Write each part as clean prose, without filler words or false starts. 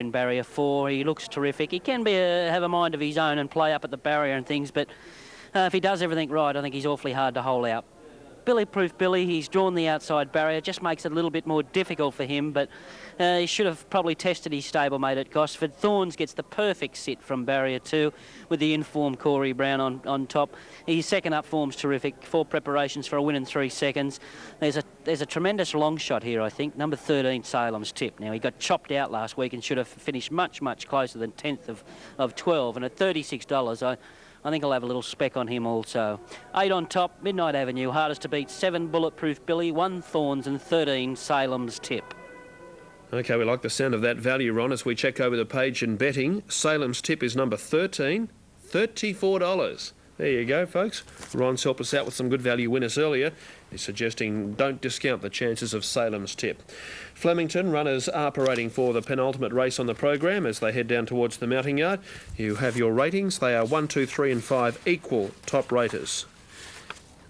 in barrier 4. He looks terrific. He can be have a mind of his own and play up at the barrier and things, but if he does everything right, I think he's awfully hard to hole out. Bulletproof Billy, he's drawn the outside barrier, just makes it a little bit more difficult for him, but he should have probably tested his stablemate at Gosford. Thorns gets the perfect sit from barrier 2 with the informed Corey Brown on top. His second up form's terrific. 4 preparations for a win in 3 seconds. There's a tremendous long shot here, I think. Number 13, Salem's Tip. Now, he got chopped out last week and should have finished much, much closer than 10th of 12. And at $36, I think I'll have a little spec on him also. 8 on top, Midnight Avenue, hardest to beat. 7, Bulletproof Billy, 1, Thorns, and 13, Salem's Tip. OK, we like the sound of that value, Ron, as we check over the page in betting. Salem's Tip is number 13, $34. There you go, folks. Ron's helped us out with some good value winners earlier. He's suggesting don't discount the chances of Salem's Tip. Flemington runners are parading for the penultimate race on the program as they head down towards the mounting yard. You have your ratings. They are 1, 2, 3 and 5 equal top raters.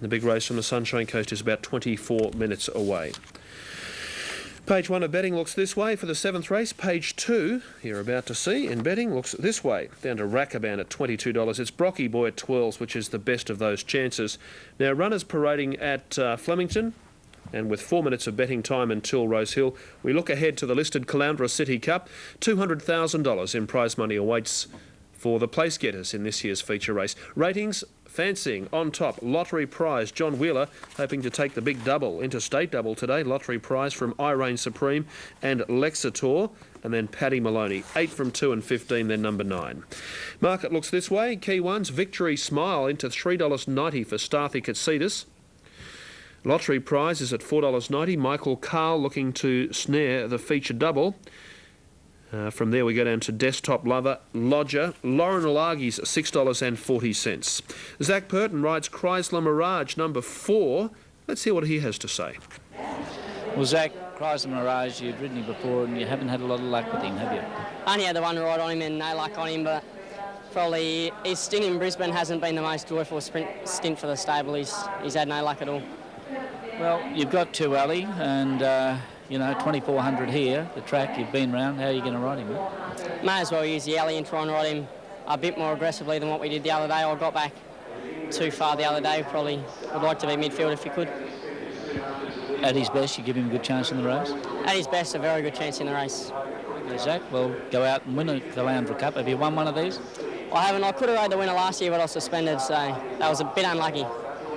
The big race from the Sunshine Coast is about 24 minutes away. Page 1 of betting looks this way for the 7th race. Page 2, you're about to see, in betting looks this way, down to Rackabout at $22. It's Brocky Boy at 12s, which is the best of those chances. Now, runners parading at Flemington, and with 4 minutes of betting time until Rose Hill, we look ahead to the listed Caloundra City Cup. $200,000 in prize money awaits for the place getters in this year's feature race. Ratings, fancying on top, Lottery Prize, John Wheeler hoping to take the big double, interstate double today. Lottery Prize from Irene Supreme and Lexitor, and then Paddy Maloney. 8 from 2 and 15, then number 9. Market looks this way. Key ones, Victory Smile into $3.90 for Starthy Cetus. Lottery Prize is at $4.90. Michael Carl looking to snare the feature double. From there we go down to Desktop Lover, Lodger, Lauren Alagi's $6.40. Zach Purton rides Chrysler Mirage number 4. Let's hear what he has to say. Well, Zach, Chrysler Mirage, you've ridden him before and you haven't had a lot of luck with him, have you? I only had the one ride on him and no luck on him, but probably his stint in Brisbane hasn't been the most joyful stint for the stable. He's had no luck at all. Well, you've got 2 alley and... 2,400 here, the track you've been around. How are you going to ride him? May as well use the alley and try and ride him a bit more aggressively than what we did the other day. I got back too far the other day. Probably would like to be midfield if you could. At his best, you give him a good chance in the race? At his best, a very good chance in the race. Okay, Zach, well, go out and win a Caloundra Cup. Have you won one of these? I haven't. I could have rode the winner last year, but I was suspended, so that was a bit unlucky.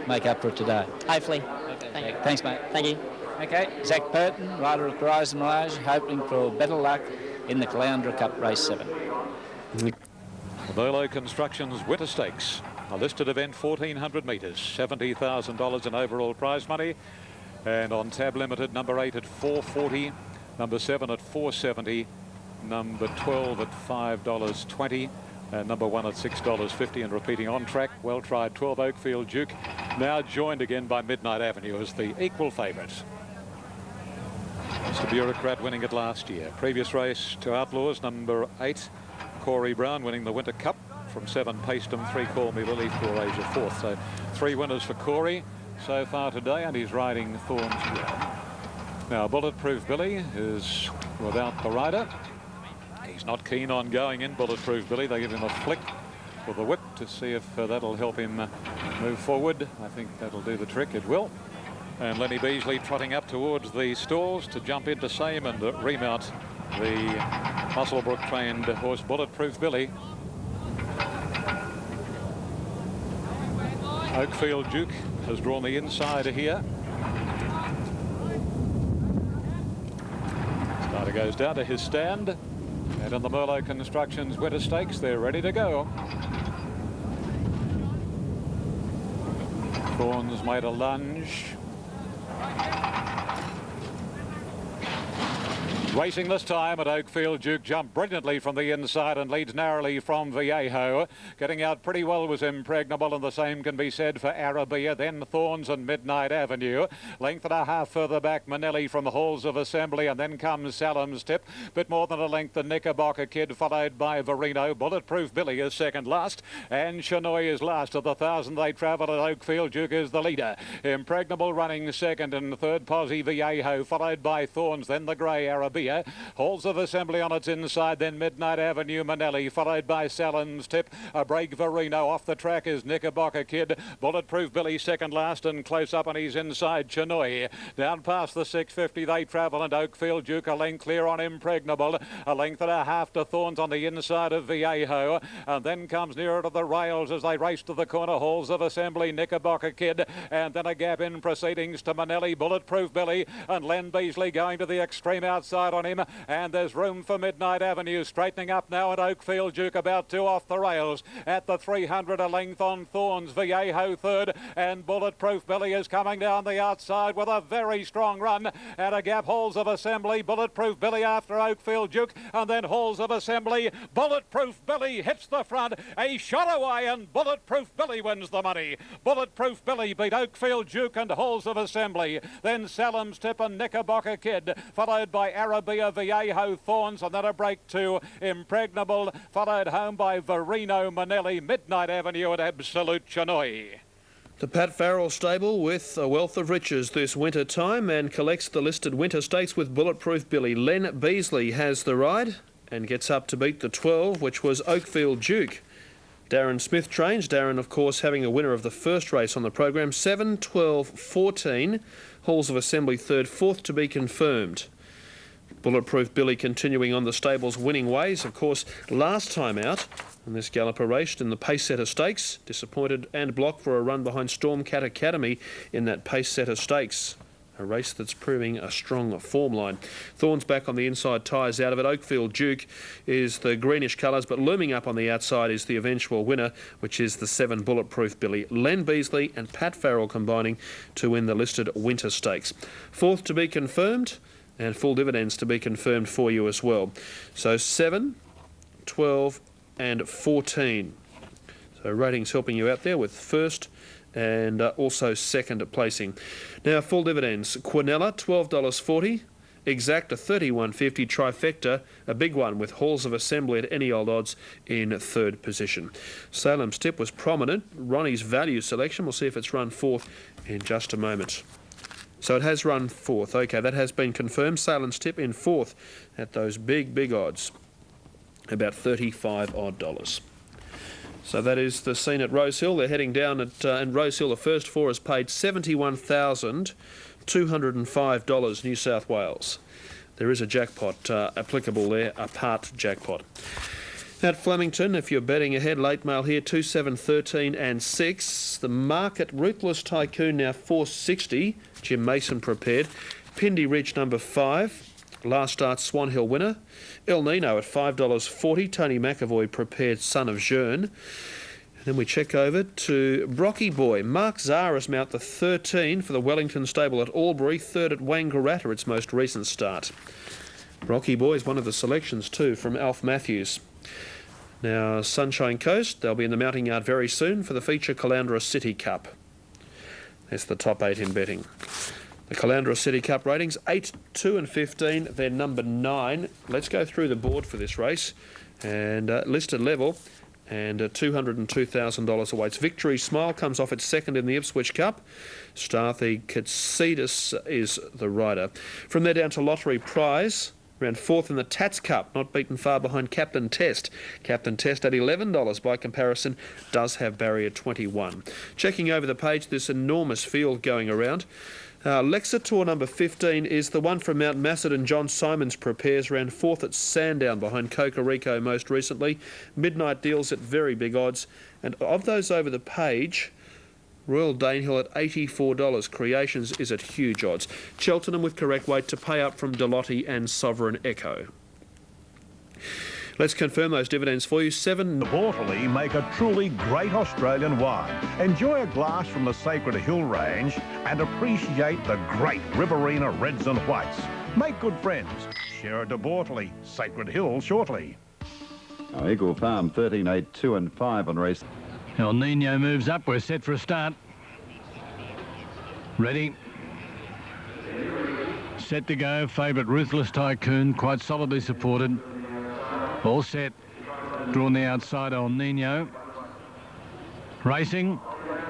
Make up for it today. Hopefully. Okay, thanks, mate. Thank you. Okay, Zach Purton, rider of Chrysler Mirage, hoping for better luck in the Caloundra Cup Race 7. The Merlot Constructions Winter Stakes, a listed event, 1,400 metres, $70,000 in overall prize money. And on tab limited, number 8 at $4.40, number 7 at $4.70, number 12 at $5.20. And number 1 at $6.50 and repeating on track. Well tried 12 Oakfield Duke, now joined again by Midnight Avenue as the equal favourites. Mr. Bureaucrat winning it last year. Previous race to Outlaws, number 8 Corey Brown winning the Winter Cup from 7 Paestum, 3 Call Me Lily, 4 Asia 4th. So 3 winners for Corey so far today, and he's riding Thorns well. Now Bulletproof Billy is without the rider. He's not keen on going in, Bulletproof Billy. They give him a flick with the whip to see if that'll help him move forward. I think that'll do the trick. It will. And Lenny Beasley trotting up towards the stalls to jump into same and remount the Muswellbrook trained horse Bulletproof Billy. Oakfield Duke has drawn the insider here. Starter goes down to his stand. And in the Merlot Constructions Winter Stakes, they're ready to go. Thorns made a lunge. Racing this time at Oakfield, Duke jumped brilliantly from the inside and leads narrowly from Vallejo. Getting out pretty well was Impregnable, and the same can be said for Arabia, then Thorns and Midnight Avenue. Length and a half further back, Manelli from the Halls of Assembly, and then comes Salem's Tip. Bit more than a length, the Knickerbocker Kid, followed by Verino. Bulletproof Billy is second last, and Chenoy is last. Of the 1,000 they travel at Oakfield, Duke is the leader. Impregnable running second, and third Posse Vallejo, followed by Thorns, then the grey Arabia. Arabia. Halls of Assembly on its inside, then Midnight Avenue Manelli, followed by Salon's Tip. A break Verino. Off the track is Knickerbocker Kid. Bulletproof Billy second last, and close up on his inside Chinoy. Down past the 650 they travel, and Oakfield Duke a length clear on Impregnable. A length and a half to Thorns on the inside of Viejo, and then comes nearer to the rails as they race to the corner. Halls of Assembly, Knickerbocker Kid, and then a gap in proceedings to Manelli, Bulletproof Billy, and Len Beasley going to the extreme outside on him, and there's room for Midnight Avenue straightening up now, and Oakfield Duke about 2 off the rails. At the 300 a length on Thorns, Viejo third, and Bulletproof Billy is coming down the outside with a very strong run. At a gap, Halls of Assembly, Bulletproof Billy after Oakfield Duke, and then Halls of Assembly, Bulletproof Billy hits the front, a shot away, and Bulletproof Billy wins the money. Bulletproof Billy beat Oakfield Duke and Halls of Assembly, then Salem's Tip and Knickerbocker Kid, followed by Arabia, Viejo, Thorns, and then a break to Impregnable, followed home by Verino, Manelli, Midnight Avenue, and Absolute Chinoy. The Pat Farrell stable with a wealth of riches this winter time and collects the listed winter stakes with Bulletproof Billy. Len Beasley has the ride and gets up to beat the 12, which was Oakfield Duke. Darren Smith trains. Darren, of course, having a winner of the first race on the program. 7, 12, 14. Halls of Assembly third, fourth to be confirmed. Bulletproof Billy continuing on the stable's winning ways. Of course, last time out, and this galloper raced in the Pace Setter Stakes, disappointed and blocked for a run behind Stormcat Academy in that Pace Setter Stakes. A race that's proving a strong form line. Thorns back on the inside, tyres out of it. Oakfield Duke is the greenish colours, but looming up on the outside is the eventual winner, which is the 7 Bulletproof Billy. Len Beasley and Pat Farrell combining to win the listed winter stakes. Fourth to be confirmed, and full dividends to be confirmed for you as well. So 7, 12 and 14. So ratings helping you out there with first and also second placing. Now full dividends. Quinella $12.40. Exacta $31.50. Trifecta, a big one with Halls of Assembly at any old odds in third position. Salem's Tip was prominent. Ronnie's value selection. We'll see if it's run fourth in just a moment. So it has run fourth. Okay, that has been confirmed. Salem's Tip in fourth at those big odds. About $35 odd. So that is the scene at Rosehill. They're heading down at and Rosehill. The first four has paid $71,205 New South Wales. There is a jackpot applicable there, a part jackpot. At Flemington, if you're betting ahead, late mail here, 2, 7, 13 and 6. The market, Ruthless Tycoon now $4.60. Jim Mason prepared. Pindy Ridge number 5. Last start Swan Hill winner. El Nino at $5.40. Tony McAvoy prepared Son of Jearn. And then we check over to Brocky Boy. Mark Zara's mount the 13 for the Wellington stable at Albury. Third at Wangaratta, its most recent start. Brocky Boy is one of the selections too from Alf Matthews. Now Sunshine Coast, they'll be in the mounting yard very soon for the feature Caloundra City Cup. That's the top 8 in betting. The Caloundra City Cup ratings, 8, 2 and 15. They're number 9. Let's go through the board for this race. And listed level and $202,000 awaits. Victory Smile comes off at second in the Ipswich Cup. Starthy Katsidis is the rider. From there down to Lottery Prize. Around fourth in the Tats Cup, not beaten far behind Captain Test. Captain Test at $11 by comparison does have barrier 21. Checking over the page, this enormous field going around. Lexator number 15 is the one from Mount Macedon. John Simons prepares, around fourth at Sandown behind Cocorico most recently. Midnight Deals at very big odds. And of those over the page, Royal Danehill at $84. Creations is at huge odds. Cheltenham with correct weight to pay up from Delotti and Sovereign Echo. Let's confirm those dividends for you. 7. Bortley make a truly great Australian wine. Enjoy a glass from the Sacred Hill range and appreciate the great Riverina Reds and Whites. Make good friends. Share a De Bortley, Sacred Hill shortly. Eagle Farm 13, 8, 2 and 5 on race. El Nino moves up. We're set for a start. Ready. Set to go. Favourite Ruthless Tycoon, quite solidly supported. All set. Drawn the outside El Nino. Racing.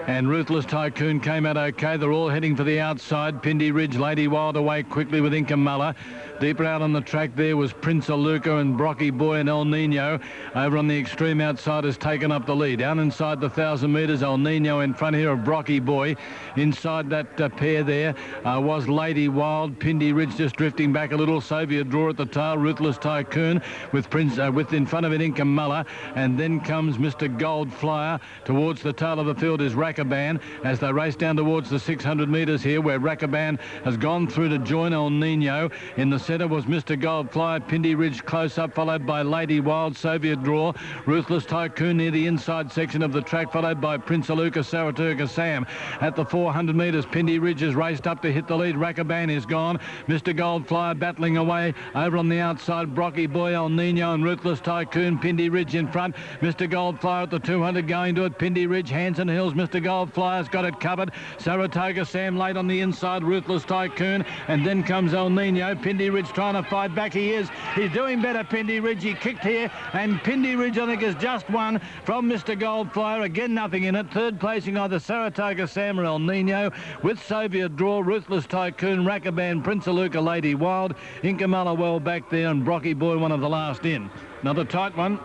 And Ruthless Tycoon came out okay. They're all heading for the outside. Pindy Ridge, Lady Wild away quickly with Inca Muller. Deeper out on the track there was Prince Aluka and Brocky Boy and El Nino. Over on the extreme outside has taken up the lead. Down inside the 1,000 metres, El Nino in front here of Brocky Boy. Inside that pair there was Lady Wild. Pindy Ridge just drifting back a little. Soviet Draw at the tail. Ruthless Tycoon with Prince with in front of it Inca Muller. And then comes Mr. Gold Flyer. Towards the tail of the field is Rakaban as they race down towards the 600 metres here, where Rakaban has gone through to join El Nino. In the centre was Mr. Gold Flyer. Pindy Ridge close up, followed by Lady Wild. Soviet Draw. Ruthless Tycoon near the inside section of the track, followed by Prince Aluka, Saratoga Sam. At the 400 metres, Pindy Ridge has raced up to hit the lead. Rakaban is gone. Mr. Gold Flyer battling away over on the outside. Brocky Boy, El Nino and Ruthless Tycoon. Pindy Ridge in front. Mr. Gold Flyer at the 200 going to it. Pindy Ridge, Hanson Hills. Mr. Gold Flyer's got it covered. Saratoga Sam late on the inside. Ruthless Tycoon. And then comes El Nino. Pindy Ridge trying to fight back. He is. He's doing better, Pindy Ridge. He kicked here. And Pindy Ridge, I think, has just won from Mr. Gold Flyer. Again, nothing in it. Third placing either Saratoga Sam or El Nino. With Soviet Draw, Ruthless Tycoon, Rakaban, Prince Aluka, Lady Wild. Inca Muller well back there. And Brocky Boy, one of the last in. Another tight one.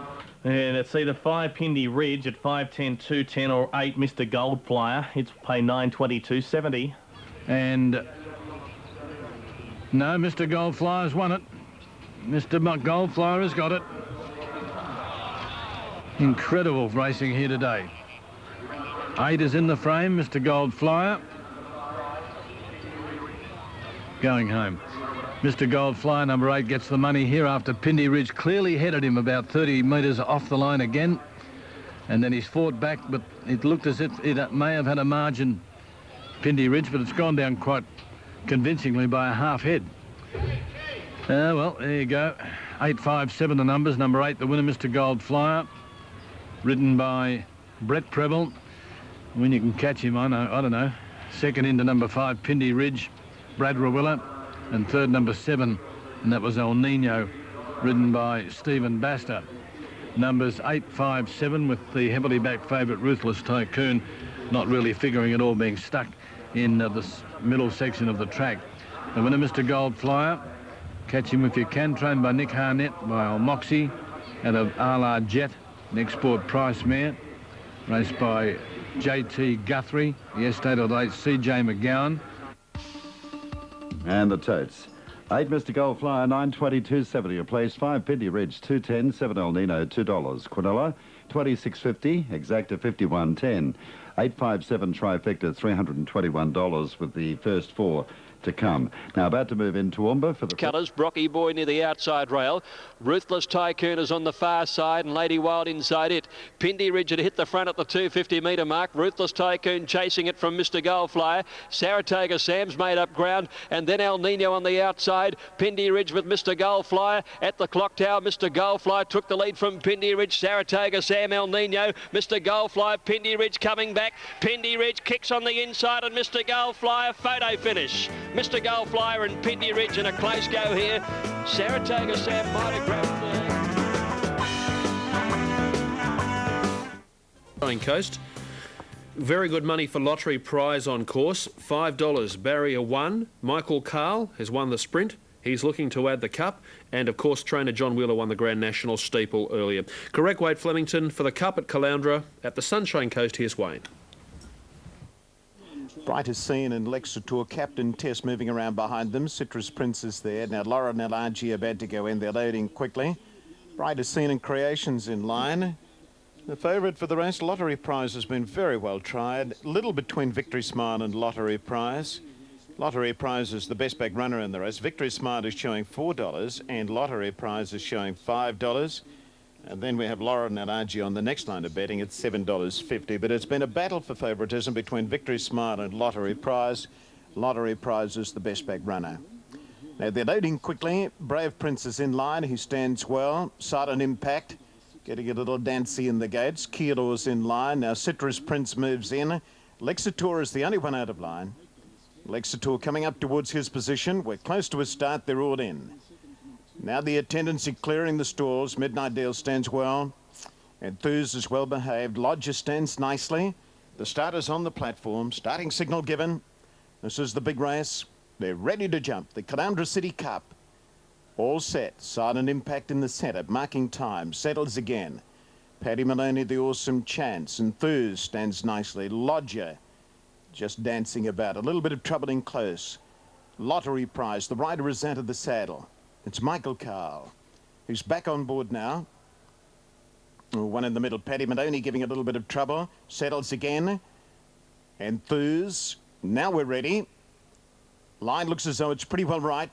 And it's either 5 Pindy Ridge at 5.10, 2.10 or 8 Mr. Gold Flyer. It's pay 9.22.70. And no, Mr. Gold Flyer's won it. Mr. Gold Flyer has got it. Incredible racing here today. 8 is in the frame, Mr. Gold Flyer. Going home. Mr. Gold Flyer, number 8, gets the money here after Pindy Ridge clearly headed him about 30 metres off the line again. And then he's fought back, but it looked as if it may have had a margin, Pindy Ridge, but it's gone down quite convincingly by a half head. Well, there you go. 857 the numbers. Number 8, the winner, Mr. Gold Flyer. Ridden by Brett Preble. When you can catch him, I don't know. Second into number 5, Pindy Ridge, Brad Rawilla. And third, number 7, and that was El Nino, ridden by Stephen Baster. Numbers 857 with the heavily backed favourite Ruthless Tycoon not really figuring at all, being stuck in the middle section of the track. The winner, Mr. Gold Flyer. Catch him if you can, trained by Nick Harnett, by Old Moxie, out of Arla Jet, an export price mare, raced by J.T. Guthrie, the estate of the late C.J. McGowan. And the totes. 8 Mr. Gold Flyer, 9.22.70 a place. 5 Pindy Ridge, 2.10. 7 El Nino, $2. Quinella, 26.50. Exacta, 51.10. 857 Trifecta, $321 with the first 4 to come. Now about to move in Toowoomba for the colours. Brocky Boy near the outside rail. Ruthless Tycoon is on the far side and Lady Wild inside it. Pindy Ridge had hit the front at the 250 metre mark. Ruthless Tycoon chasing it from Mr. Gold Flyer. Saratoga Sam's made up ground, and then El Nino on the outside. Pindy Ridge with Mr. Gold Flyer at the clock tower. Mr. Gold Flyer took the lead from Pindy Ridge. Saratoga Sam, El Nino, Mr. Gold Flyer, Pindy Ridge coming back. Pindy Ridge kicks on the inside and Mr. Gold Flyer photo finish. Mr. Gold Flyer and Pindy Ridge in a close go here. Saratoga Sam might have grabbed the Coast. Very good money for lottery prize on course. $5. Barrier 1. Michael Carl has won the sprint. He's looking to add the cup. And, of course, trainer John Wheeler won the Grand National steeple earlier. Correct weight Flemington for the cup at Caloundra. At the Sunshine Coast, here's Wayne. Brightest Scene and Lexator, Captain Tess moving around behind them. Citrus Princess there. Now Laura Nalagi about to go in. They're loading quickly. Brightest Scene and Creations in line. The favourite for the race, Lottery Prize, has been very well tried. Little between Victory Smile and Lottery Prize. Lottery Prize is the best back runner in the race. Victory Smile is showing $4 and Lottery Prize is showing $5. And then we have Laura Nalagi on the next line of betting at $7.50. But it's been a battle for favouritism between Victory Smile and Lottery Prize. Lottery Prize is the best back runner. Now they're loading quickly. Brave Prince is in line. He stands well. Sudden Impact getting a little dancy in the gates. Kilo's in line. Now Citrus Prince moves in. Lexator is the only one out of line. Lexator coming up towards his position. We're close to a start. They're all in. Now the attendants are clearing the stalls. Midnight Dale stands well. Enthuse is well behaved. Lodger stands nicely. The starters on the platform, starting signal given. This is the big race. They're ready to jump. The Caloundra City Cup. All set. Silent Impact in the centre. Marking time. Settles again. Paddy Maloney, the Awesome Chance. Enthused stands nicely. Lodger just dancing about. A little bit of trouble in close. Lottery Prize. The rider is out of the saddle. It's Michael Carl, who's back on board now. One in the middle. Paddy Maloney giving a little bit of trouble. Settles again. Enthused. Now we're ready. Line looks as though it's pretty well right.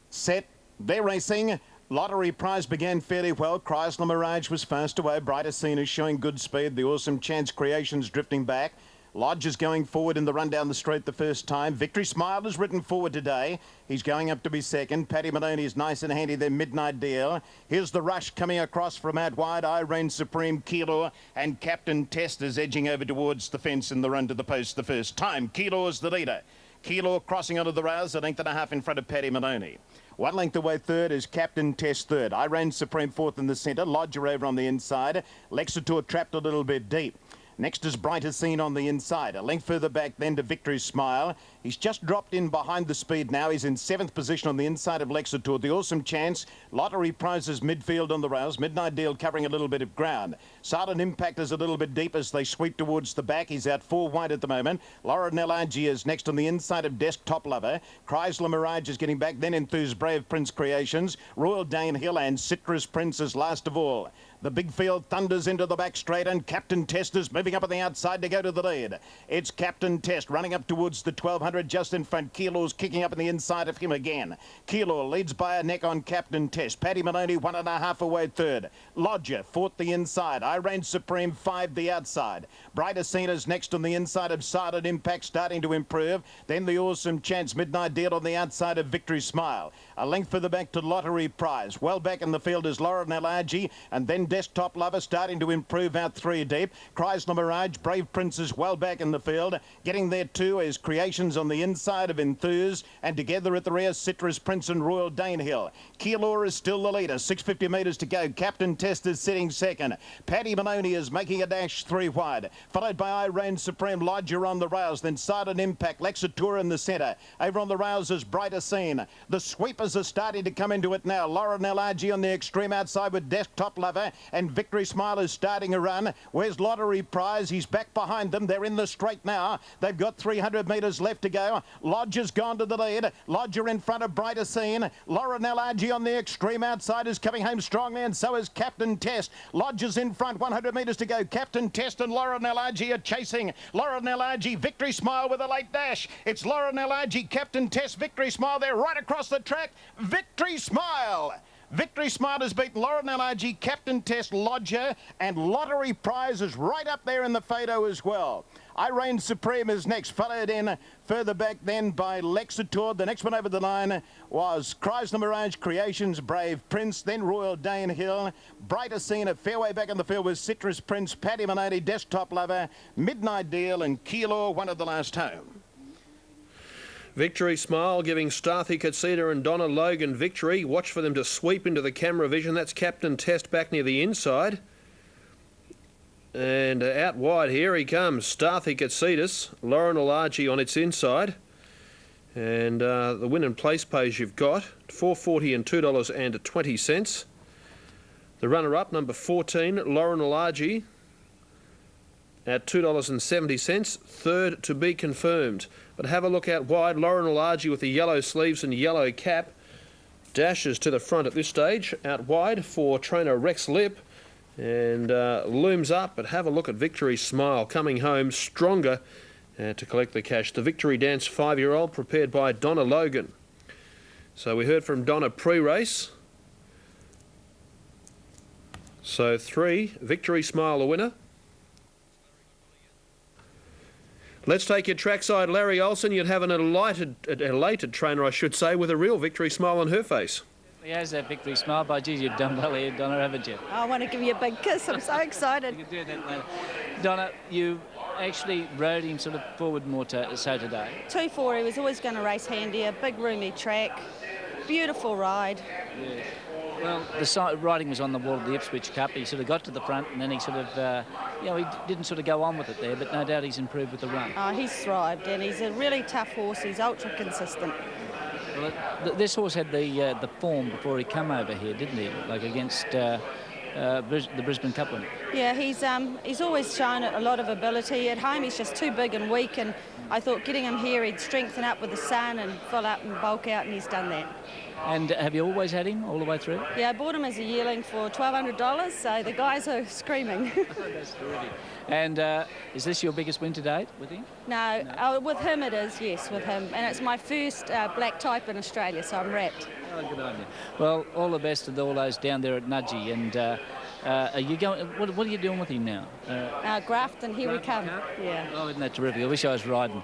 Set. They're racing. Lottery Prize began fairly well. Chrysler Mirage was fast away. Brighter Scene is showing good speed. The Awesome Chance Creations drifting back. Lodge is going forward in the run down the straight the first time. Victory Smile is ridden forward today. He's going up to be second. Paddy Maloney is nice and handy there. Midnight Deal. Here's the rush coming across from out wide. I Reign Supreme, Kilo, and Captain Test is edging over towards the fence in the run to the post the first time. Kilo is the leader. Kilo crossing onto the rails, a length and a half in front of Paddy Maloney. 1 length away third is Captain Test third. I Reign Supreme fourth in the centre. Lodger over on the inside. Lexator trapped a little bit deep. Next is Brighter Scene on the inside. A length further back then to Victory Smile. He's just dropped in behind the speed now. He's in 7th position on the inside of Lexator. The Awesome Chance. Lottery Prizes midfield on the rails. Midnight Deal covering a little bit of ground. Silent Impact is a little bit deep as they sweep towards the back. He's out 4 wide at the moment. Laura Nelaji is next on the inside of Desktop Lover. Chrysler Mirage is getting back. Then Enthused Brave Prince Creations. Royal Dane Hill and Citrus Prince is last of all. The big field thunders into the back straight and Captain Test is moving up on the outside to go to the lead. It's Captain Test running up towards the 1200 just in front. Kilo's kicking up on the inside of him again. Kilo leads by a neck on Captain Test. Paddy Maloney 1.5 away third. Lodger fourth the inside. I Reign Supreme 5 the outside. Brighter Scene is next on the inside of Silent Impact starting to improve. Then the Awesome Chance. Midnight Deal on the outside of Victory Smile. A length further back to Lottery Prize. Well back in the field is Laura Nelaji and then Desktop Lover starting to improve out 3 deep. Chrysler Mirage, Brave Prince is well back in the field. Getting there too is Creations on the inside of Enthused, and together at the rear, Citrus Prince and Royal Danehill. Keilor is still the leader, 650 metres to go. Captain Test is sitting second. Paddy Maloney is making a dash 3 wide, followed by I Reign Supreme. Lodger on the rails, then Silent Impact, Lexator in the centre. Over on the rails is Brighter Scene. The sweepers are starting to come into it now. Laura Nelaji on the extreme outside with Desktop Lover, and Victory Smile is starting a run. Where's Lottery Prize? He's back behind them. They're in the straight now. They've got 300 metres left to go. Lodger's gone to the lead. Lodger in front of Brighter Scene. Laura Nelaji on the extreme outside is coming home strongly, and so is Captain Test. Lodger's in front, 100 metres to go. Captain Test and Laura Nelaji are chasing. Laura Nelaji, Victory Smile with a late dash. It's Laura Nelaji, Captain Test, Victory Smile. They're right across the track. Victory Smile. Victory Smile has beaten Laura Nelaji, Captain Test, Lodger, and Lottery Prize is right up there in the Fado as well. I Reign Supreme is next, followed in further back then by Lexator. The next one over the line was Chrysler Mirage, Creations, Brave Prince, then Royal Danehill. Brighter Scene, a fair way back in the field with Citrus Prince, Paddy Maloney, Desktop Lover, Midnight Deal, and Kilo, one of the last home. Victory Smile giving Starthy Katsita and Donna Logan victory. Watch for them to sweep into the camera vision. That's Captain Test back near the inside. And out wide here he comes. Starthy Katsitas, Lauren Alaji on its inside. And the win and place pays you've got $4.40 and $2.20. The runner-up, number 14, Lauren Alaji, at $2.70. Third to be confirmed. But have a look out wide. Lauren Alaji with the yellow sleeves and yellow cap dashes to the front at this stage. Out wide for trainer Rex Lip and looms up. But have a look at Victory Smile coming home stronger to collect the cash. The Victory Dance 5-year-old prepared by Donna Logan. So we heard from Donna pre-race. So 3, Victory Smile the winner. Let's take your trackside, Larry Olsen. You'd have an elated trainer, I should say, with a real Victory Smile on her face. He has that Victory Smile. By geez, you've done well here, Donna, haven't you? I want to give you a big kiss. I'm so excited. You can do that later. Donna, you actually rode him sort of forward more so today. 2-4, he was always going to race handier. Big roomy track. Beautiful ride. Yeah. Well, the writing was on the wall of the Ipswich Cup. He sort of got to the front and then he sort of, he didn't sort of go on with it there, but no doubt he's improved with the run. He's thrived, and he's a really tough horse. He's ultra consistent. Well, this horse had the form before he come over here, didn't he? Like against the Brisbane Cup winner. Yeah, he's always shown a lot of ability. At home, he's just too big and weak, and I thought getting him here, he'd strengthen up with the sun and fill up and bulk out, and he's done that. And have you always had him all the way through? Yeah, I bought him as a yearling for $1,200, so the guys are screaming. That's terrific. And is this your biggest win to date with him? No, with him it is, yes, with him. And it's my first black type in Australia, so I'm wrapped. Oh, good on you. Well, all the best to all those down there at Nudgee. And are you going? What are you doing with him now? Grafton, here we come. Yeah. Oh, isn't that terrific? I wish I was riding.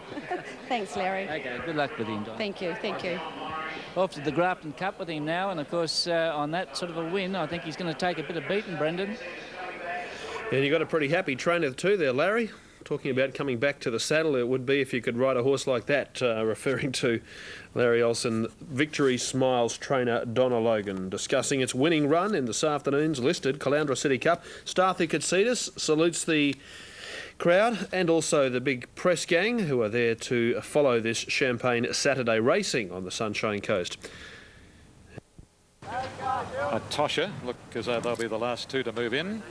Thanks, Larry. Okay, good luck with him, Don. Thank you, thank you. Off to the Grafton Cup with him now, and of course on that sort of a win, I think he's going to take a bit of beating, Brendan. And you got a pretty happy trainer too there, Larry. Talking about coming back to the saddle, it would be if you could ride a horse like that, referring to Larry Olsen. Victory Smiles trainer Donna Logan discussing its winning run in this afternoon's listed Caloundra City Cup. Starthy Katsidis salutes the crowd and also the big press gang who are there to follow this Champagne Saturday racing on the Sunshine Coast. Tosha look as though they'll be the last two to move in.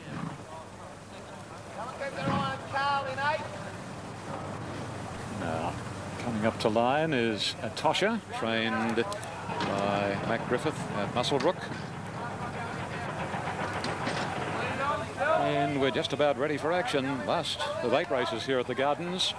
Now, coming up to line is Tosha, trained by Mac Griffith at Muswellbrook. And we're just about ready for action. Last of 8 races here at the Gardens.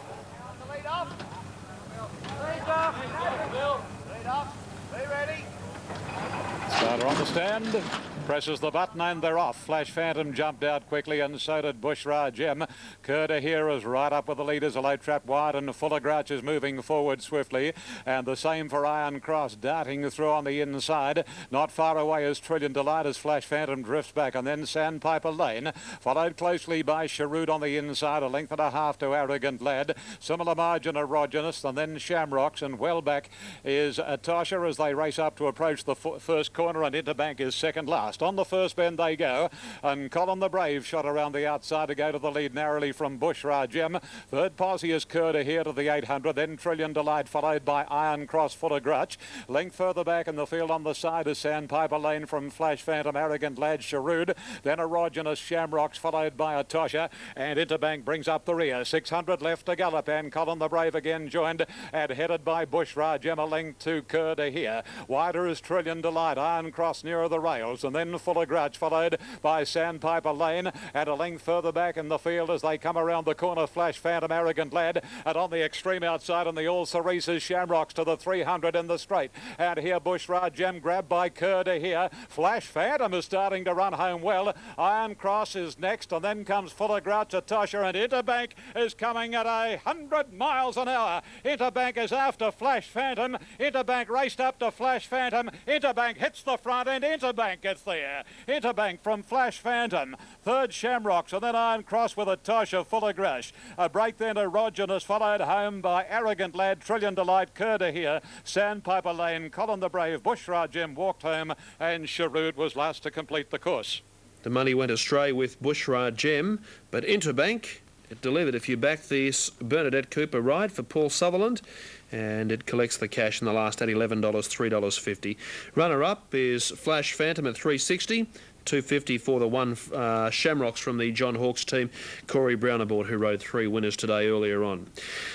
Starter on the stand. Presses the button and they're off. Flash Phantom jumped out quickly and so did Bushra Gem. Kurta here is right up with the leaders. A late trap wide and Fuller Grouch is moving forward swiftly. And the same for Iron Cross darting through on the inside. Not far away is Trillion Delight as Flash Phantom drifts back, and then Sandpiper Lane. Followed closely by Sherwood on the inside. 1.5 lengths to Arrogant Lad. Similar margin Erogenous, and then Shamrocks, and well back is Tosha as they race up to approach the first corner, and Interbank is second last. On the first bend they go, and Colin the Brave shot around the outside to go to the lead narrowly from Bushra Gem. Third posse is Kurta here to the 800, then Trillion Delight followed by Iron Cross, Fuller Grutch. Length further back in the field on the side is Sandpiper Lane from Flash Phantom, Arrogant Lad, Sherwood, then Erogenous, Shamrocks followed by Tosha, and Interbank brings up the rear. 600 left to gallop, and Colin the Brave again joined and headed by Bushra Gem. A length to Kurta here. Wider is Trillion Delight, Iron Cross nearer the rails, and then Fuller Grudge followed by Sandpiper Lane, and a length further back in the field as they come around the corner, Flash Phantom, Arrogant Lad, and on the extreme outside on the All Cereses, Shamrocks to the 300 in the straight, and here Bushra Gem grabbed by Kurta here. Flash Phantom is starting to run home well. Iron Cross is next, and then comes Fuller Grouch, Tosha, and Interbank is coming at 100 miles an hour. Interbank is after Flash Phantom. Interbank raced up to Flash Phantom. Interbank hits the front end. Interbank gets there. Interbank from Flash Phantom. Third Shamrocks, and then Iron Cross with Tosha, Fuller Grush. A break then Erogenous, followed home by Arrogant Lad, Trillion Delight, Kurta here, Sandpiper Lane, Colin the Brave, Bushra Gem walked home, and Sherwood was last to complete the course. The money went astray with Bushra Gem, but Interbank, it delivered. If you back this Bernadette Cooper ride for Paul Sutherland, and it collects the cash in the last at $11, $3.50. Runner-up is Flash Phantom at $3.60. $2.50 for the one Shamrocks from the John Hawkes team, Corey Brown aboard, who rode 3 winners today earlier on.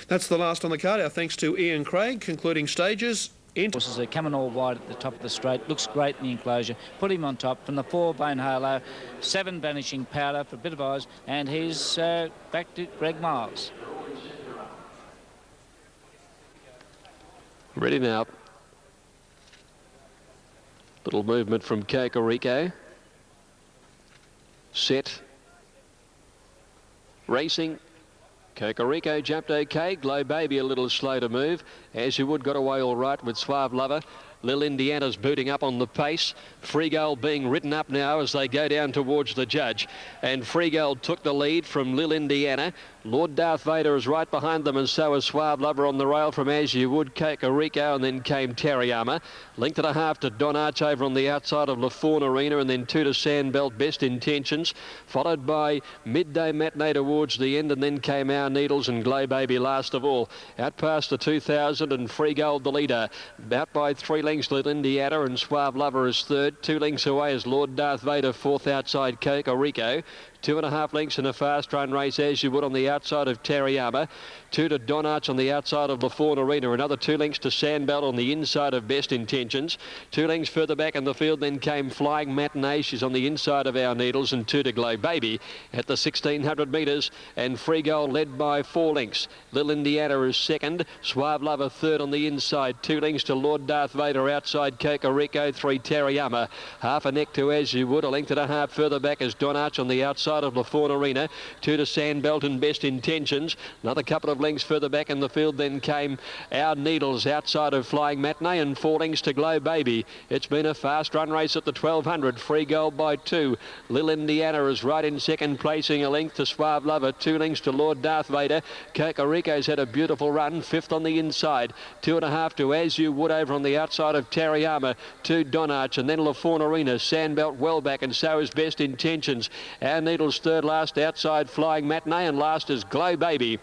That's the last on the card. Our thanks to Ian Craig. Concluding stages. Horses are coming all wide at the top of the straight. Looks great in the enclosure. Put him on top from the 4 Bone Halo, 7 Vanishing Powder for a bit of Oz, and he's back to Greg Miles. Ready now. Little movement from Kakariko. Set. Racing. Kakariko jumped okay. Glow Baby a little slow to move. As You Would got away all right with Suave Lover. Lil Indiana's booting up on the pace. Freegold being ridden up now as they go down towards the judge. And Freegold took the lead from Lil Indiana. Lord Darth Vader is right behind them, and so is Suave Lover on the rail from As You Would, Kakariko, and then came Tariyama. Length and a half to Don Arch over on the outside of LaFawn Arena, and then 2 to Sandbelt, Best Intentions, followed by Midday Matinee towards the end, and then came Our Needles and Glow Baby last of all. Out past the 2,000, and Freegold the leader. Out by 3 lengths, Lil Indiana, and Suave Lover is third. 2 lengths away is Lord Darth Vader, fourth outside Kakariko. 2.5 lengths in a fast run race, As You Would, on the outside of Tariyama. 2 to Don Arch on the outside of LaFawn Arena. Another 2 lengths to Sandbelt on the inside of Best Intentions. 2 lengths further back in the field then came Flying Matinee. She's on the inside of Our Needles, and 2 to Glow Baby at the 1,600 metres. And Freegold led by 4 lengths. Lil Indiana is second. Suave Lover third on the inside. 2 lengths to Lord Darth Vader outside Kakariko. 3 Tariyama. Half a neck to As You Would. A length and a half further back is Don Arch on the outside of LaFawn Arena. 2 to Sandbelt and Best Intentions. Another couple of lengths further back in the field then came Our Needles outside of Flying Matinee, and 4 lengths to Glow Baby. It's been a fast run race at the 1,200. Freegold by 2. Lil Indiana is right in second, placing a length to Suave Lover. 2 lengths to Lord Darth Vader. Kakariko's had a beautiful run, 5th on the inside. 2.5 to As You Would over on the outside of Tariyama. 2 Don Arch, and then LaFawn Arena. Sandbelt well back, and so is Best Intentions. Our Needles third last outside Flying Matinee, and last is Glow Baby.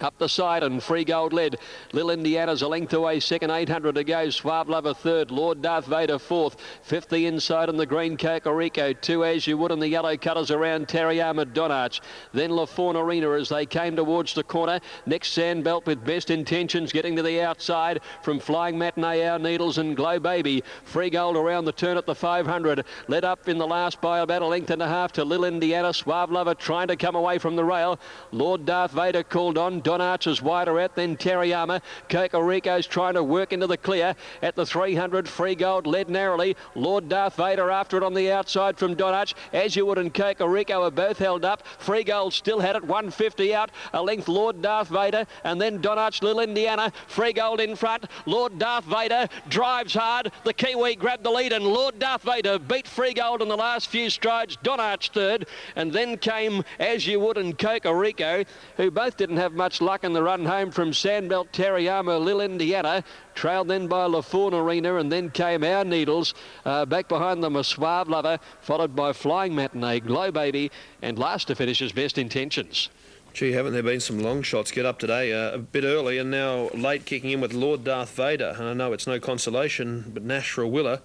Up the side, and Freegold led. Lil Indiana's a length away, second, 800 to go. Suave Lover third, Lord Darth Vader fourth. 5th the inside on the green Kakariko. 2 As You Would, and the yellow colours around Tariyama, Don Arch. Then LaFawn Arena as they came towards the corner. Next Sandbelt with Best Intentions getting to the outside from Flying Matinee, Our Needles and Glow Baby. Freegold around the turn at the 500. Led up in the last by about a length and a half to Lil Indiana. Suave Lover trying to come away from the rail. Lord Darth Vader called on. Don Arch is wider out, then Tariyama. Kakariko's trying to work into the clear at the 300. Freegold led narrowly. Lord Darth Vader after it on the outside from Don Arch. As You Would and Kakariko are both held up. Freegold still had it, 150 out. A length Lord Darth Vader, and then Don Arch, Lil Indiana. Freegold in front. Lord Darth Vader drives hard. The Kiwi grabbed the lead, and Lord Darth Vader beat Freegold in the last few strides. Don Arch third, and then came As You Would and Kakariko, who both didn't have much luck in the run home from Sandbelt, Tariyama, Lil Indiana. Trailed then by LaFawn Arena, and then came Our Needles. Back behind them a Suave Lover, followed by Flying Matinee, Glow Baby, and last to finish is Best Intentions. Gee, haven't there been some long shots get up today? A bit early, and now late kicking in with Lord Darth Vader. And I know it's no consolation, but Nash Rawiller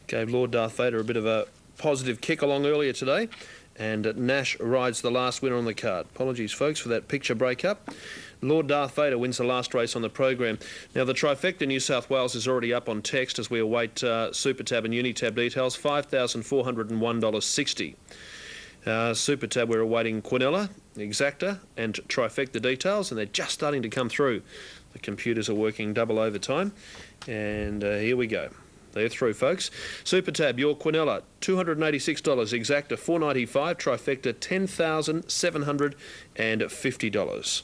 gave Lord Darth Vader a bit of a positive kick along earlier today. And Nash rides the last winner on the card. Apologies, folks, for that picture breakup. Lord Darth Vader wins the last race on the program. Now, the Trifecta New South Wales is already up on text as we await Super Tab and Unitab details, $5,401.60. Super Tab, we're awaiting Quinella, Exacta and Trifecta details, and they're just starting to come through. The computers are working double overtime, and here we go. They're through, folks. Super Tab, your Quinella, $286. Exacta, $495. Trifecta, $10,750.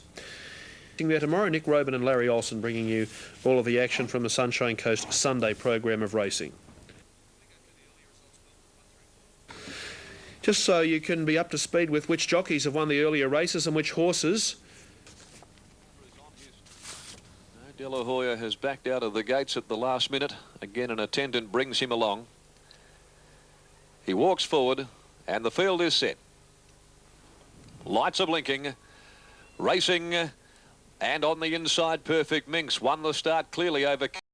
There tomorrow, Nick Robin and Larry Olsen bringing you all of the action from the Sunshine Coast Sunday program of racing. Just so you can be up to speed with which jockeys have won the earlier races and which horses. De La Hoya has backed out of the gates at the last minute. Again, an attendant brings him along. He walks forward, and the field is set. Lights are blinking. Racing, and on the inside, Perfect Minx won the start clearly over